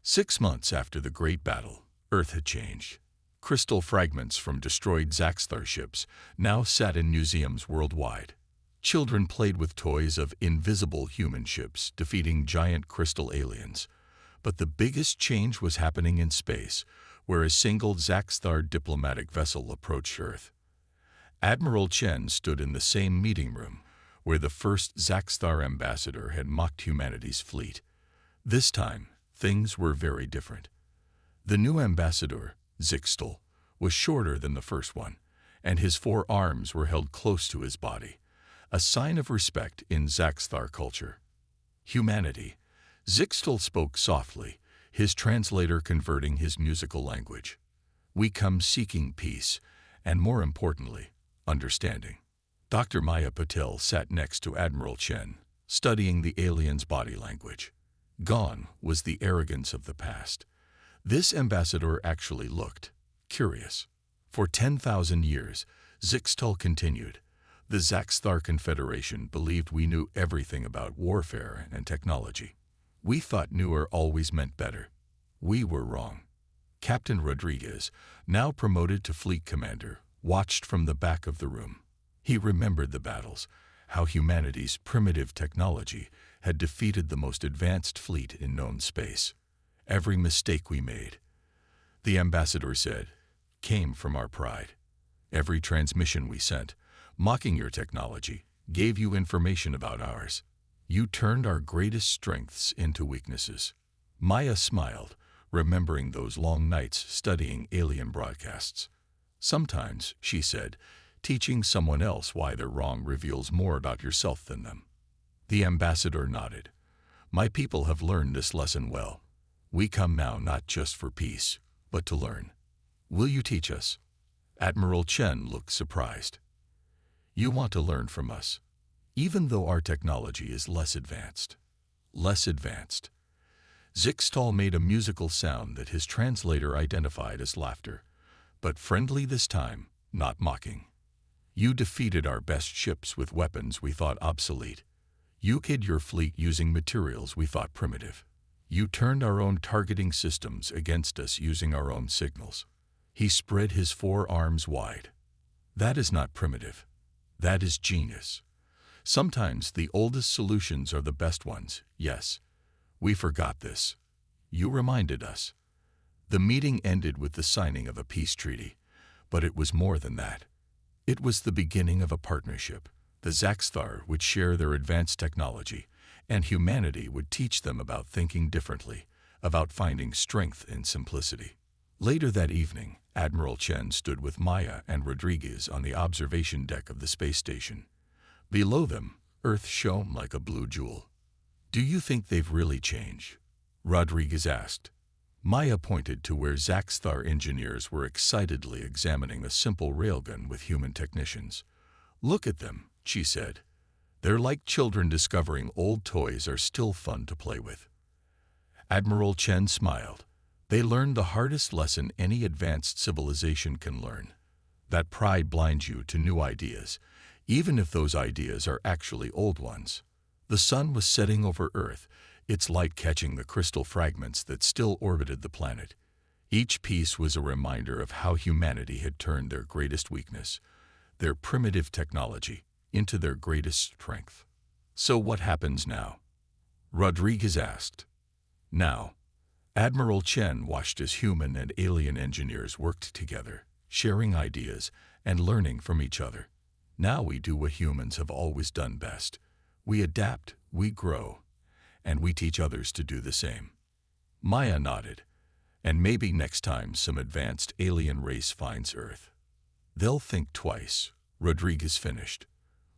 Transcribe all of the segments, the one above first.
6 months after the Great Battle, Earth had changed. Crystal fragments from destroyed Zaxthar ships now sat in museums worldwide. Children played with toys of invisible human ships defeating giant crystal aliens. But the biggest change was happening in space, where a single Zaxthar diplomatic vessel approached Earth. Admiral Chen stood in the same meeting room where the first Zaxthar ambassador had mocked humanity's fleet. This time, things were very different. The new ambassador, Zixtal, was shorter than the first one, and his 4 arms were held close to his body, a sign of respect in Zaxthar culture. Humanity. Zixtal spoke softly, his translator converting his musical language. We come seeking peace, and more importantly, understanding. Dr. Maya Patel sat next to Admiral Chen, studying the alien's body language. Gone was the arrogance of the past. This ambassador actually looked curious. For 10,000 years, Zixtal continued, the Zaxthar Confederation believed we knew everything about warfare and technology. We thought newer always meant better. We were wrong. Captain Rodriguez, now promoted to fleet commander, watched from the back of the room. He remembered the battles, how humanity's primitive technology had defeated the most advanced fleet in known space. Every mistake we made, the ambassador said, came from our pride. Every transmission we sent, mocking your technology, gave you information about ours. You turned our greatest strengths into weaknesses. Maya smiled, remembering those long nights studying alien broadcasts. Sometimes, she said, teaching someone else why they're wrong reveals more about yourself than them. The ambassador nodded. My people have learned this lesson well. We come now not just for peace, but to learn. Will you teach us? Admiral Chen looked surprised. You want to learn from us, even though our technology is less advanced. Less advanced. Zixtal made a musical sound that his translator identified as laughter, but friendly this time, not mocking. You defeated our best ships with weapons we thought obsolete. You hid your fleet using materials we thought primitive. You turned our own targeting systems against us using our own signals. He spread his 4 arms wide. That is not primitive. That is genius. Sometimes the oldest solutions are the best ones, yes. We forgot this. You reminded us. The meeting ended with the signing of a peace treaty, but it was more than that. It was the beginning of a partnership. The Zaxthar would share their advanced technology, and humanity would teach them about thinking differently, about finding strength in simplicity. Later that evening, Admiral Chen stood with Maya and Rodriguez on the observation deck of the space station. Below them, Earth shone like a blue jewel. Do you think they've really changed? Rodriguez asked. Maya pointed to where Zaxthar engineers were excitedly examining a simple railgun with human technicians. Look at them, she said. They're like children discovering old toys are still fun to play with. Admiral Chen smiled. They learned the hardest lesson any advanced civilization can learn. That pride blinds you to new ideas, even if those ideas are actually old ones. The sun was setting over Earth, its light catching the crystal fragments that still orbited the planet. Each piece was a reminder of how humanity had turned their greatest weakness, their primitive technology, into their greatest strength. So what happens now? Rodriguez asked. Now, Admiral Chen watched as human and alien engineers worked together, sharing ideas and learning from each other. Now we do what humans have always done best. We adapt, we grow, and we teach others to do the same. Maya nodded. And maybe next time some advanced alien race finds Earth, they'll think twice, Rodriguez finished,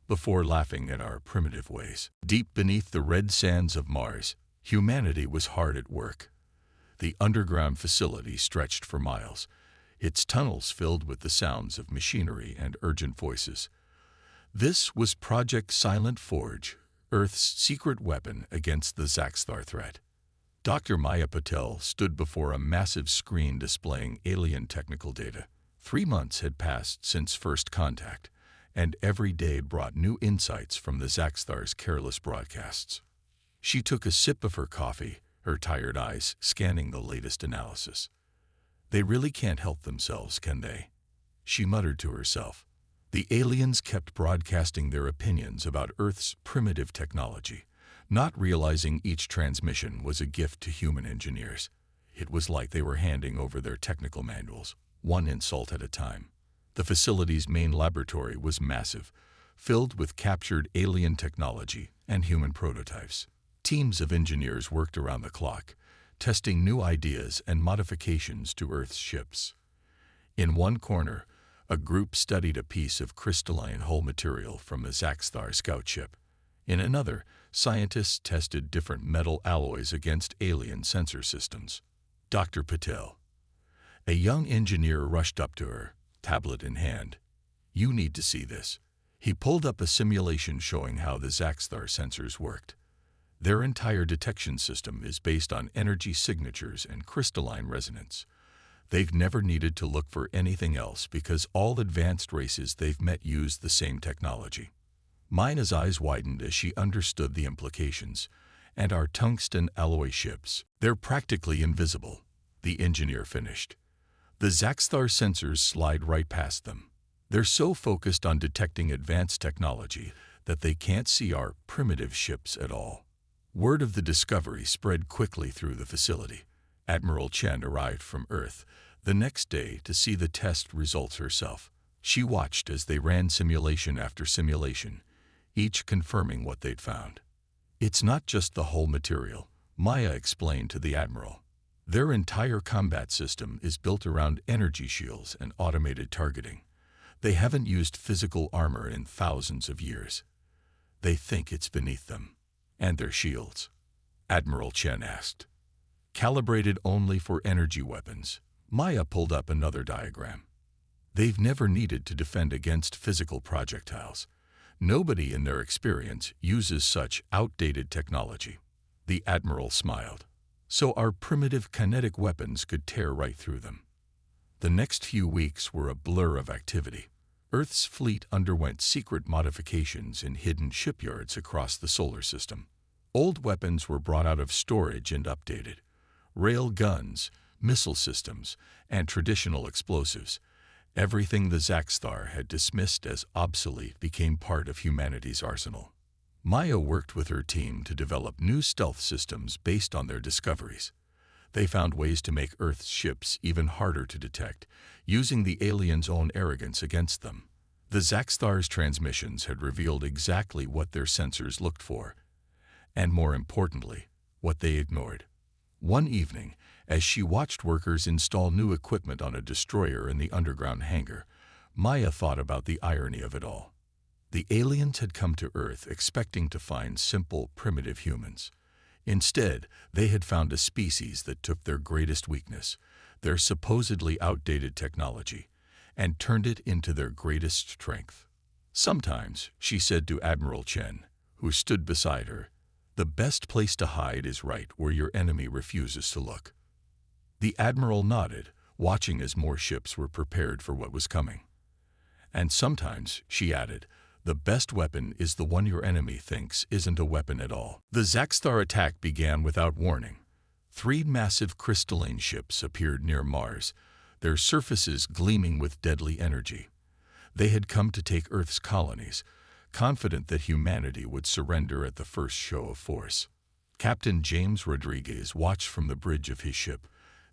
before laughing at our primitive ways. Deep beneath the red sands of Mars, humanity was hard at work. The underground facility stretched for miles, its tunnels filled with the sounds of machinery and urgent voices. This was Project Silent Forge, Earth's secret weapon against the Zaxthar threat. Dr. Maya Patel stood before a massive screen displaying alien technical data. 3 months had passed since first contact, and every day brought new insights from the Zaxthar's careless broadcasts. She took a sip of her coffee, her tired eyes scanning the latest analysis. They really can't help themselves, can they? She muttered to herself. The aliens kept broadcasting their opinions about Earth's primitive technology, not realizing each transmission was a gift to human engineers. It was like they were handing over their technical manuals, one insult at a time. The facility's main laboratory was massive, filled with captured alien technology and human prototypes. Teams of engineers worked around the clock, testing new ideas and modifications to Earth's ships. In one corner, a group studied a piece of crystalline hull material from a Zaxthar scout ship. In another, scientists tested different metal alloys against alien sensor systems. Dr. Patel. A young engineer rushed up to her, tablet in hand. You need to see this. He pulled up a simulation showing how the Zaxthar sensors worked. Their entire detection system is based on energy signatures and crystalline resonance. They've never needed to look for anything else because all advanced races they've met use the same technology. Mina's eyes widened as she understood the implications. And our tungsten alloy ships, they're practically invisible, the engineer finished. The Zaxthar sensors slide right past them. They're so focused on detecting advanced technology that they can't see our primitive ships at all. Word of the discovery spread quickly through the facility. Admiral Chen arrived from Earth the next day to see the test results herself. She watched as they ran simulation after simulation, each confirming what they'd found. It's not just the hull material, Maya explained to the Admiral. Their entire combat system is built around energy shields and automated targeting. They haven't used physical armor in thousands of years. They think it's beneath them. And their shields? Admiral Chen asked. Calibrated only for energy weapons. Maya pulled up another diagram. They've never needed to defend against physical projectiles. Nobody in their experience uses such outdated technology. The Admiral smiled. So our primitive kinetic weapons could tear right through them. The next few weeks were a blur of activity. Earth's fleet underwent secret modifications in hidden shipyards across the solar system. Old weapons were brought out of storage and updated. Rail guns, missile systems, and traditional explosives. Everything the Zaxthar had dismissed as obsolete became part of humanity's arsenal. Maya worked with her team to develop new stealth systems based on their discoveries. They found ways to make Earth's ships even harder to detect, using the aliens' own arrogance against them. The Zaxthar's transmissions had revealed exactly what their sensors looked for, and more importantly, what they ignored. One evening, as she watched workers install new equipment on a destroyer in the underground hangar, Maya thought about the irony of it all. The aliens had come to Earth expecting to find simple, primitive humans. Instead, they had found a species that took their greatest weakness, their supposedly outdated technology, and turned it into their greatest strength. Sometimes, she said to Admiral Chen, who stood beside her, the best place to hide is right where your enemy refuses to look. The Admiral nodded, watching as more ships were prepared for what was coming. And sometimes, she added, the best weapon is the one your enemy thinks isn't a weapon at all. The Zaxthar attack began without warning. 3 massive crystalline ships appeared near Mars, their surfaces gleaming with deadly energy. They had come to take Earth's colonies, confident that humanity would surrender at the first show of force. Captain James Rodriguez watched from the bridge of his ship,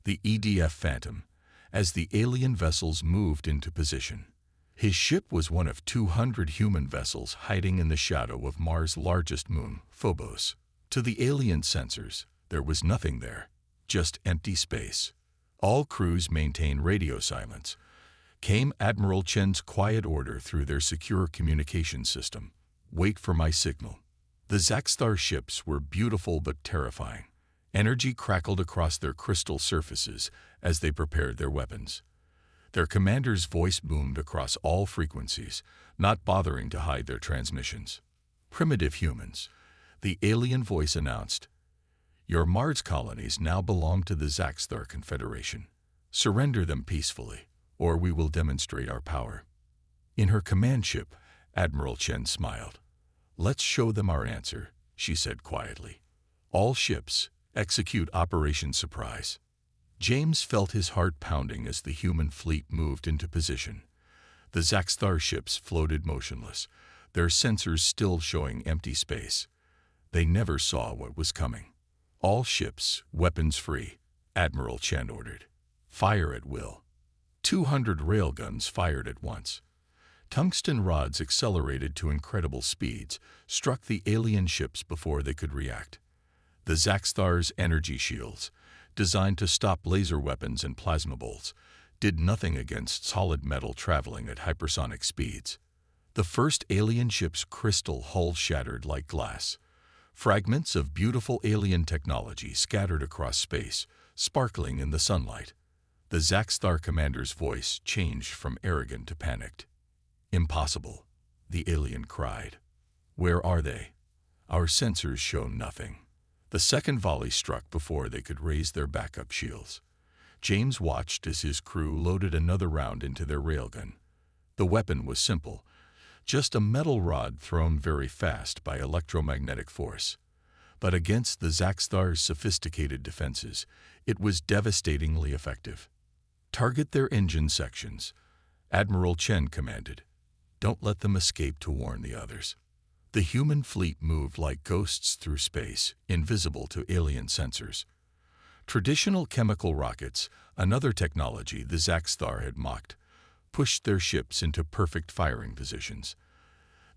the EDF Phantom, as the alien vessels moved into position. His ship was one of 200 human vessels hiding in the shadow of Mars' largest moon, Phobos. To the alien sensors, there was nothing there, just empty space. All crews maintained radio silence. Came Admiral Chen's quiet order through their secure communication system. Wait for my signal. The Zaxthar ships were beautiful but terrifying. Energy crackled across their crystal surfaces as they prepared their weapons. Their commander's voice boomed across all frequencies, not bothering to hide their transmissions. Primitive humans, the alien voice announced, your Mars colonies now belong to the Zaxthar Confederation. Surrender them peacefully, or we will demonstrate our power. In her command ship, Admiral Chen smiled. Let's show them our answer, she said quietly. All ships, Execute Operation Surprise. James felt his heart pounding as the human fleet moved into position. The Zaxthar ships floated motionless, their sensors still showing empty space. They never saw what was coming. All ships, weapons free, Admiral Chen ordered. Fire at will. 200 railguns fired at once. Tungsten rods accelerated to incredible speeds, struck the alien ships before they could react. The Zaxthar's energy shields, designed to stop laser weapons and plasma bolts, did nothing against solid metal traveling at hypersonic speeds. The first alien ship's crystal hull shattered like glass. Fragments of beautiful alien technology scattered across space, sparkling in the sunlight. The Zaxthar commander's voice changed from arrogant to panicked. "Impossible," the alien cried. "Where are they? Our sensors show nothing." The second volley struck before they could raise their backup shields. James watched as his crew loaded another round into their railgun. The weapon was simple, just a metal rod thrown very fast by electromagnetic force. But against the Zaxthar's sophisticated defenses, it was devastatingly effective. "Target their engine sections," Admiral Chen commanded. "Don't let them escape to warn the others." The human fleet moved like ghosts through space, invisible to alien sensors. Traditional chemical rockets, another technology the Zaxthar had mocked, pushed their ships into perfect firing positions.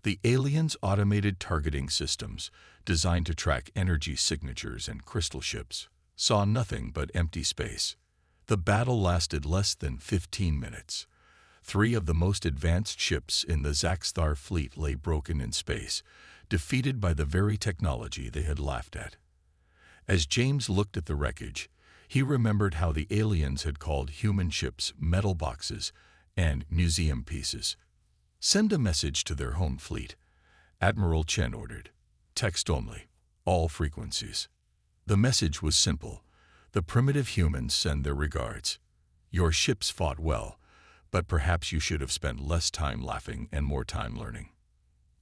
The aliens' automated targeting systems, designed to track energy signatures and crystal ships, saw nothing but empty space. The battle lasted less than 15 minutes. 3 of the most advanced ships in the Zaxthar fleet lay broken in space, defeated by the very technology they had laughed at. As James looked at the wreckage, he remembered how the aliens had called human ships metal boxes and museum pieces. "Send a message to their home fleet," Admiral Chen ordered. "Text only, all frequencies." The message was simple. The primitive humans send their regards. Your ships fought well, but perhaps you should have spent less time laughing and more time learning.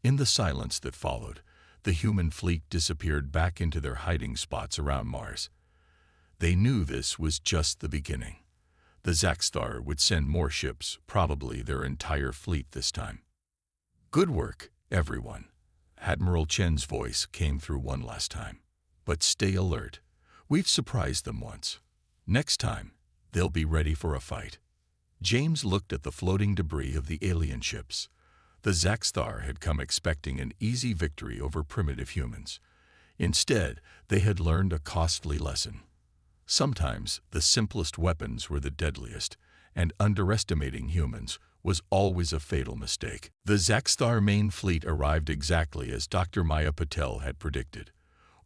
In the silence that followed, the human fleet disappeared back into their hiding spots around Mars. They knew this was just the beginning. The Zaxthar would send more ships, probably their entire fleet this time. "Good work, everyone." Admiral Chen's voice came through one last time. "But stay alert. We've surprised them once. Next time, they'll be ready for a fight." James looked at the floating debris of the alien ships. The Zaxthar had come expecting an easy victory over primitive humans. Instead, they had learned a costly lesson. Sometimes the simplest weapons were the deadliest, and underestimating humans was always a fatal mistake. The Zaxthar main fleet arrived exactly as Dr. Maya Patel had predicted.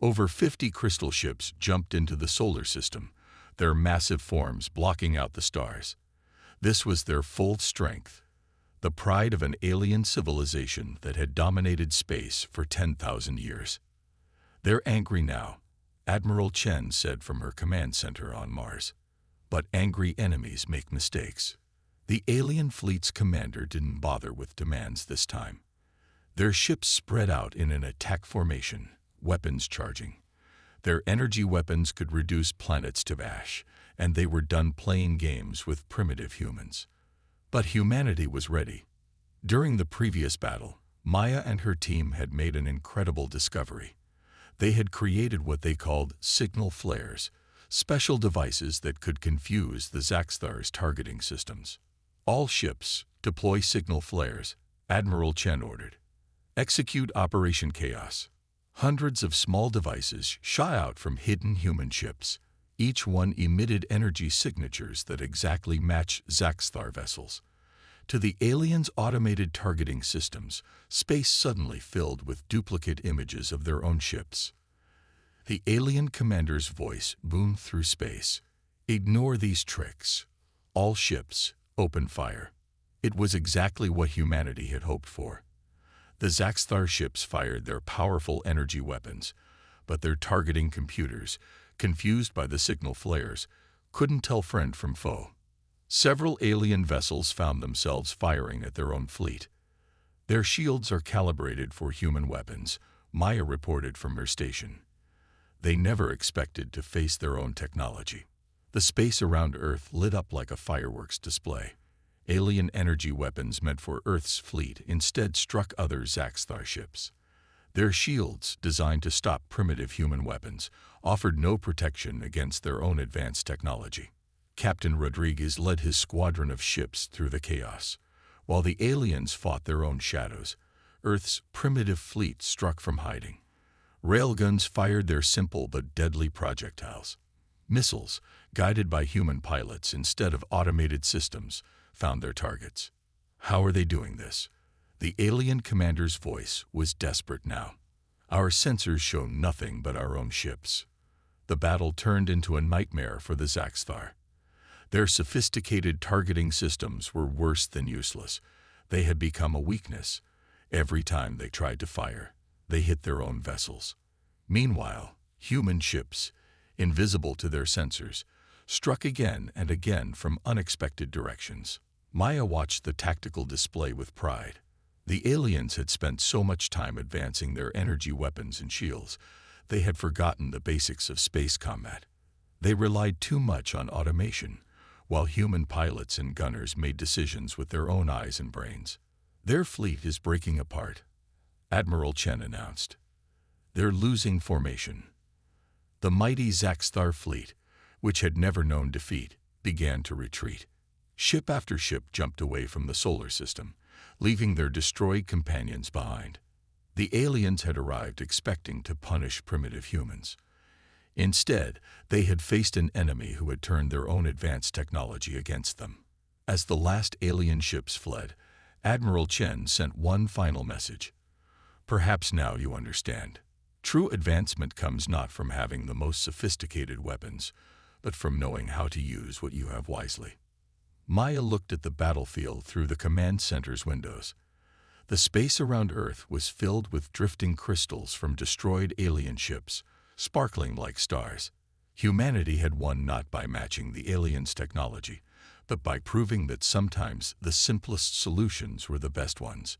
Over 50 crystal ships jumped into the solar system, their massive forms blocking out the stars. This was their full strength, the pride of an alien civilization that had dominated space for 10,000 years. "They're angry now," Admiral Chen said from her command center on Mars. "But angry enemies make mistakes." The alien fleet's commander didn't bother with demands this time. Their ships spread out in an attack formation, weapons charging. Their energy weapons could reduce planets to ash, and they were done playing games with primitive humans. But humanity was ready. During the previous battle, Maya and her team had made an incredible discovery. They had created what they called signal flares, special devices that could confuse the Zaxthar's targeting systems. "All ships, deploy signal flares," Admiral Chen ordered. "Execute Operation Chaos." Hundreds of small devices shot out from hidden human ships. Each one emitted energy signatures that exactly matched Zaxthar vessels. To the aliens' automated targeting systems, space suddenly filled with duplicate images of their own ships. The alien commander's voice boomed through space. "Ignore these tricks. All ships, open fire." It was exactly what humanity had hoped for. The Zaxthar ships fired their powerful energy weapons, but their targeting computers, confused by the signal flares, couldn't tell friend from foe. Several alien vessels found themselves firing at their own fleet. "Their shields are calibrated for human weapons," Maya reported from her station. They never expected to face their own technology. The space around Earth lit up like a fireworks display. Alien energy weapons meant for Earth's fleet instead struck other Zaxthar ships. Their shields, designed to stop primitive human weapons, offered no protection against their own advanced technology. Captain Rodriguez led his squadron of ships through the chaos. While the aliens fought their own shadows, Earth's primitive fleet struck from hiding. Railguns fired their simple but deadly projectiles. Missiles, guided by human pilots instead of automated systems, found their targets. How are they doing this? The alien commander's voice was desperate now. Our sensors show nothing but our own ships. The battle turned into a nightmare for the Zaxthar. Their sophisticated targeting systems were worse than useless. They had become a weakness. Every time they tried to fire, they hit their own vessels. Meanwhile, human ships, invisible to their sensors, struck again and again from unexpected directions. Maya watched the tactical display with pride. The aliens had spent so much time advancing their energy weapons and shields, they had forgotten the basics of space combat. They relied too much on automation, while human pilots and gunners made decisions with their own eyes and brains. Their fleet is breaking apart, Admiral Chen announced. They're losing formation. The mighty Zaxthar fleet, which had never known defeat, began to retreat. Ship after ship jumped away from the solar system, leaving their destroyed companions behind. The aliens had arrived expecting to punish primitive humans. Instead, they had faced an enemy who had turned their own advanced technology against them. As the last alien ships fled, Admiral Chen sent one final message. Perhaps now you understand. True advancement comes not from having the most sophisticated weapons, but from knowing how to use what you have wisely. Maya looked at the battlefield through the command center's windows. The space around Earth was filled with drifting crystals from destroyed alien ships, sparkling like stars. Humanity had won not by matching the aliens' technology, but by proving that sometimes the simplest solutions were the best ones.